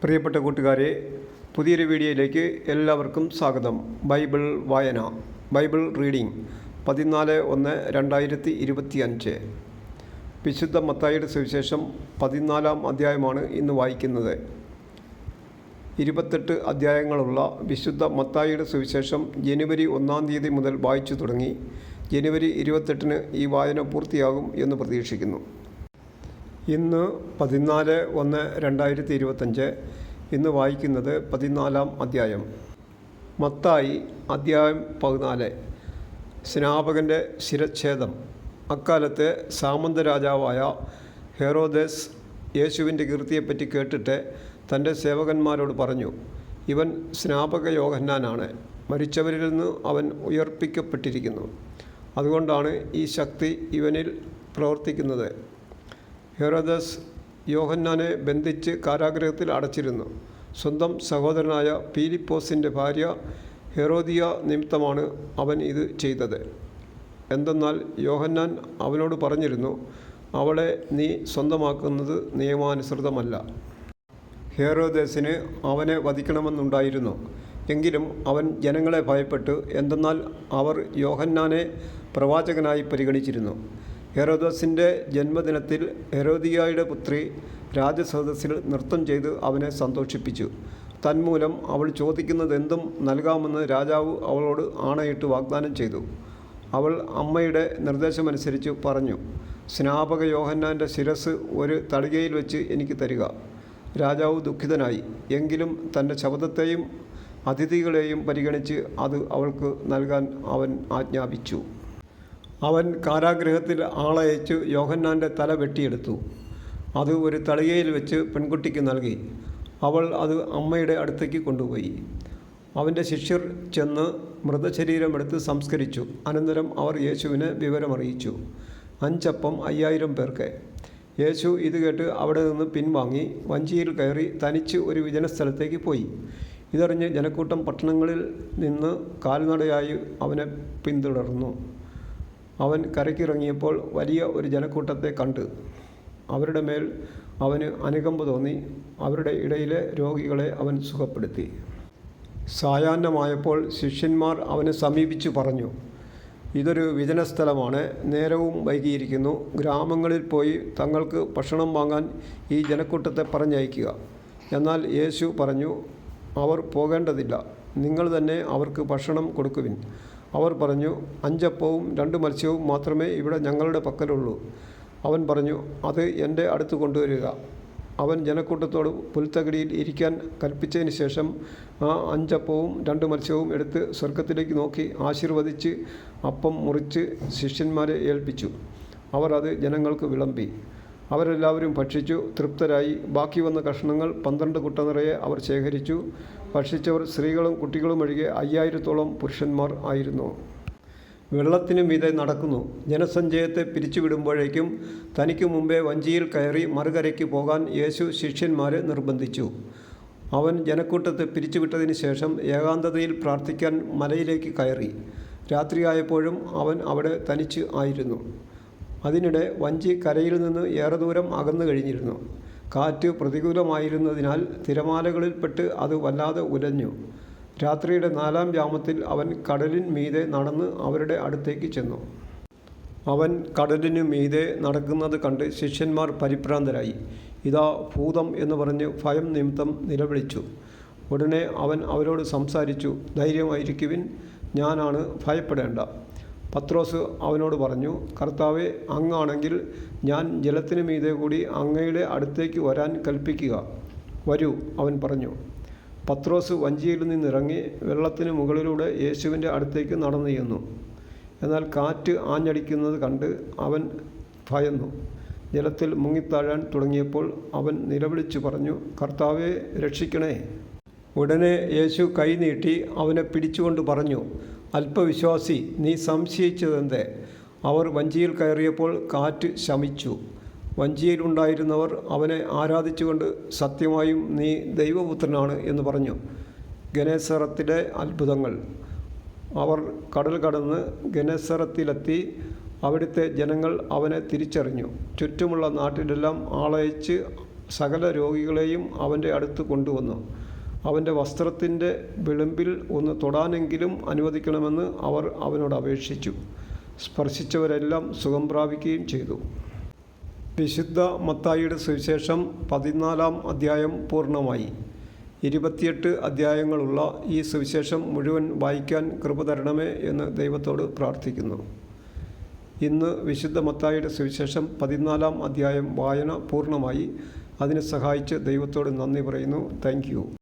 പ്രിയപ്പെട്ട കൂട്ടുകാരെ, പുതിയൊരു വീഡിയോയിലേക്ക് എല്ലാവർക്കും സ്വാഗതം. ബൈബിൾ വായന, ബൈബിൾ റീഡിംഗ് 14/1/2025. വിശുദ്ധ മത്തായിയുടെ സുവിശേഷം 14-ാം അധ്യായമാണ് ഇന്ന് വായിക്കുന്നത്. 28 അധ്യായങ്ങളുള്ള വിശുദ്ധ മത്തായിയുടെ സുവിശേഷം ജനുവരി 1-ാം തീയതി മുതൽ വായിച്ചു തുടങ്ങി. ജനുവരി 28-ന് ഈ വായന പൂർത്തിയാകും എന്ന് പ്രതീക്ഷിക്കുന്നു. ഇന്ന് 14/1/2025. ഇന്ന് വായിക്കുന്നത് 14-ാം അധ്യായം. മത്തായി അധ്യായം 14. സ്നാപകൻ്റെ ശിരച്ഛേദം. അക്കാലത്ത് സാമന്ത രാജാവായ ഹെറോദേസ് യേശുവിൻ്റെ കീർത്തിയെപ്പറ്റി കേട്ടിട്ട് തൻ്റെ സേവകന്മാരോട് പറഞ്ഞു, ഇവൻ സ്നാപക യോഹന്നാനാണ്. മരിച്ചവരിൽ നിന്ന് അവൻ ഉയർപ്പിക്കപ്പെട്ടിരിക്കുന്നു. അതുകൊണ്ടാണ് ഈ ശക്തി ഇവനിൽ പ്രവർത്തിക്കുന്നത്. ഹെറോദസ് യോഹന്നാനെ ബന്ധിച്ച് കാരാഗൃഹത്തിൽ അടച്ചിരുന്നു. സ്വന്തം സഹോദരനായ പീലിപ്പോസിൻ്റെ ഭാര്യ ഹെറോദിയ നിമിത്തമാണ് അവൻ ഇത് ചെയ്തത്. എന്തെന്നാൽ യോഹന്നാൻ അവനോട് പറഞ്ഞിരുന്നു, അവളെ നീ സ്വന്തമാക്കുന്നത് നിയമാനുസൃതമല്ല. ഹെറോദേസിന് അവനെ വധിക്കണമെന്നുണ്ടായിരുന്നു. എങ്കിലും അവൻ ജനങ്ങളെ ഭയപ്പെട്ടു. എന്തെന്നാൽ അവർ യോഹന്നാനെ പ്രവാചകനായി പരിഗണിച്ചിരുന്നു. ഹെറോദസിൻ്റെ ജന്മദിനത്തിൽ ഹെരോദിയായുടെ പുത്രി രാജസദസ്സിൽ നൃത്തം ചെയ്ത് അവനെ സന്തോഷിപ്പിച്ചു. തന്മൂലം അവൾ ചോദിക്കുന്നതെന്തും നൽകാമെന്ന് രാജാവ് അവളോട് ആണയിട്ട് വാഗ്ദാനം ചെയ്തു. അവൾ അമ്മയുടെ നിർദ്ദേശമനുസരിച്ച് പറഞ്ഞു, സ്നാപക യോഹന്നാൻ്റെ ശിരസ് ഒരു തളികയിൽ വെച്ച് എനിക്ക് തരിക. രാജാവ് ദുഃഖിതനായി. എങ്കിലും തൻ്റെ ശബ്ദത്തെയും അതിഥികളെയും പരിഗണിച്ച് അത് അവൾക്ക് നൽകാൻ അവൻ ആജ്ഞാപിച്ചു. അവൻ കാരാഗൃഹത്തിൽ ആളയച്ച് യോഹന്നാൻ്റെ തല വെട്ടിയെടുത്തു. അത് ഒരു തളികയിൽ വെച്ച് പെൺകുട്ടിക്ക് നൽകി. അവൾ അത് അമ്മയുടെ അടുത്തേക്ക് കൊണ്ടുപോയി. അവൻ്റെ ശിഷ്യർ ചെന്ന് മൃതശരീരമെടുത്ത് സംസ്കരിച്ചു. അനന്തരം അവർ യേശുവിനെ വിവരമറിയിച്ചു. 5 അപ്പം 5000 പേർക്ക്. യേശു ഇത് കേട്ട് അവിടെ നിന്ന് പിൻവാങ്ങി വഞ്ചിയിൽ കയറി തനിച്ച് ഒരു വിജനസ്ഥലത്തേക്ക് പോയി. ഇതറിഞ്ഞ് ജനക്കൂട്ടം പട്ടണങ്ങളിൽ നിന്ന് കാൽനടയായി അവനെ പിന്തുടർന്നു. അവൻ കരയ്ക്കിറങ്ങിയപ്പോൾ വലിയ ഒരു ജനക്കൂട്ടത്തെ കണ്ട് അവരുടെ മേൽ അവന് അനുകമ്പ തോന്നി. അവരുടെ ഇടയിലെ രോഗികളെ അവൻ സുഖപ്പെടുത്തി. സായാഹ്നമായപ്പോൾ ശിഷ്യന്മാർ അവനെ സമീപിച്ചു പറഞ്ഞു, ഇതൊരു വിജനസ്ഥലമാണ്, നേരവും വൈകിയിരിക്കുന്നു. ഗ്രാമങ്ങളിൽ പോയി തങ്ങൾക്ക് ഭക്ഷണം വാങ്ങാൻ ഈ ജനക്കൂട്ടത്തെ പറഞ്ഞയക്കുക. എന്നാൽ യേശു പറഞ്ഞു, അവർ പോകേണ്ടതില്ല, നിങ്ങൾ തന്നെ അവർക്ക് ഭക്ഷണം കൊടുക്കുവിൻ. അവർ പറഞ്ഞു, 5 അപ്പവും 2 മത്സ്യവും മാത്രമേ ഇവിടെ ഞങ്ങളുടെ പക്കലുള്ളൂ. അവൻ പറഞ്ഞു, അത് എൻ്റെ അടുത്ത് കൊണ്ടുവരിക. അവൻ ജനക്കൂട്ടത്തോട് പുൽത്തകിടിയിൽ ഇരിക്കാൻ കൽപ്പിച്ചതിന് ശേഷം ആ 5 അപ്പവും 2 മത്സ്യവും എടുത്ത് സ്വർഗത്തിലേക്ക് നോക്കി ആശീർവദിച്ച് അപ്പം മുറിച്ച് ശിഷ്യന്മാരെ ഏൽപ്പിച്ചു. അവർ അത് ജനങ്ങൾക്ക് വിളമ്പി. അവരെല്ലാവരും ഭക്ഷിച്ചു തൃപ്തരായി. ബാക്കി വന്ന കഷ്ണങ്ങൾ 12 കുട്ട നിറയെ അവർ ശേഖരിച്ചു. ഭക്ഷിച്ചവർ സ്ത്രീകളും കുട്ടികളും ഒഴികെ 5000-ഓളം പുരുഷന്മാർ ആയിരുന്നു. വെള്ളത്തിനു മീതെ നടക്കുന്നു. ജനസഞ്ചയത്തെ പിരിച്ചുവിടുമ്പോഴേക്കും തനിക്ക് മുമ്പേ വഞ്ചിയിൽ കയറി മറുകരയ്ക്ക് പോകാൻ യേശു ശിഷ്യന്മാരെ നിർബന്ധിച്ചു. അവൻ ജനക്കൂട്ടത്തെ പിരിച്ചുവിട്ടതിന് ശേഷം ഏകാന്തതയിൽ പ്രാർത്ഥിക്കാൻ മലയിലേക്ക് കയറി. രാത്രിയായപ്പോഴും അവൻ അവിടെ തനിച്ച് ആയിരുന്നു. അതിനിടെ വഞ്ചി കരയിൽ നിന്ന് ഏറെ ദൂരം അകന്നു കഴിഞ്ഞിരുന്നു. കാറ്റ് പ്രതികൂലമായിരുന്നതിനാൽ തിരമാലകളിൽപ്പെട്ട് അത് വല്ലാതെ ഉലഞ്ഞു. രാത്രിയുടെ 4-ാം യാമത്തിൽ അവൻ കടലിൻ മീതെ നടന്ന് അവരുടെ അടുത്തേക്ക് ചെന്നു. അവൻ കടലിനു മീതെ നടക്കുന്നത് കണ്ട് ശിഷ്യന്മാർ പരിഭ്രാന്തരായി. ഇതാ ഭൂതം എന്ന് പറഞ്ഞ് ഭയം നിമിത്തം നിലവിളിച്ചു. ഉടനെ അവൻ അവരോട് സംസാരിച്ചു, ധൈര്യമായിരിക്കുവിൻ, ഞാനാണ്, ഭയപ്പെടേണ്ട. പത്രോസ് അവനോട് പറഞ്ഞു, കർത്താവേ, അങ്ങാണെങ്കിൽ ഞാൻ ജലത്തിനു മീതെ കൂടി അങ്ങയുടെ അടുത്തേക്ക് വരാൻ കൽപ്പിക്കുക. വരൂ, അവൻ പറഞ്ഞു. പത്രോസ് വഞ്ചിയിൽ നിന്നിറങ്ങി വെള്ളത്തിന് മുകളിലൂടെ യേശുവിൻ്റെ അടുത്തേക്ക് നടന്നു ചെന്നു. എന്നാൽ കാറ്റ് ആഞ്ഞടിക്കുന്നത് കണ്ട് അവൻ ഭയന്നു. ജലത്തിൽ മുങ്ങിത്താഴാൻ തുടങ്ങിയപ്പോൾ അവൻ നിലവിളിച്ചു പറഞ്ഞു, കർത്താവേ, രക്ഷിക്കണേ. ഉടനെ യേശു കൈ നീട്ടി അവനെ പിടിച്ചുകൊണ്ട് പറഞ്ഞു, അല്പവിശ്വാസി, നീ സംശയിച്ചതെന്തേ? അവർ വഞ്ചിയിൽ കയറിയപ്പോൾ കാറ്റ് ശമിച്ചു. വഞ്ചിയിലുണ്ടായിരുന്നവർ അവനെ ആരാധിച്ചുകൊണ്ട്, സത്യമായും നീ ദൈവപുത്രനാണ് എന്ന് പറഞ്ഞു. ഗനേസറത്തിലെ അത്ഭുതങ്ങൾ. അവർ കടൽ കടന്ന് ഗനേസറത്തിലെത്തി. അവിടുത്തെ ജനങ്ങൾ അവനെ തിരിച്ചറിഞ്ഞു. ചുറ്റുമുള്ള നാട്ടിലെല്ലാം ആളയച്ച് സകല രോഗികളെയും അവൻ്റെ അടുത്ത് കൊണ്ടുവന്നു. അവൻ്റെ വസ്ത്രത്തിൻ്റെ വിളിമ്പിൽ ഒന്ന് തൊടാനെങ്കിലും അനുവദിക്കണമെന്ന് അവർ അവനോട് അപേക്ഷിച്ചു. സ്പർശിച്ചവരെല്ലാം സുഖം പ്രാപിക്കുകയും ചെയ്തു. വിശുദ്ധ മത്തായിയുടെ സുവിശേഷം 14-ാം അധ്യായം പൂർണ്ണമായി. 28 അധ്യായങ്ങളുള്ള ഈ സുവിശേഷം മുഴുവൻ വായിക്കാൻ കൃപ തരണമേ എന്ന് ദൈവത്തോട് പ്രാർത്ഥിക്കുന്നു. ഇന്ന് വിശുദ്ധ മത്തായിയുടെ സുവിശേഷം 14-ാം അധ്യായം വായന പൂർണ്ണമായി. അതിന് സഹായിച്ച് ദൈവത്തോട് നന്ദി പറയുന്നു. Thank you.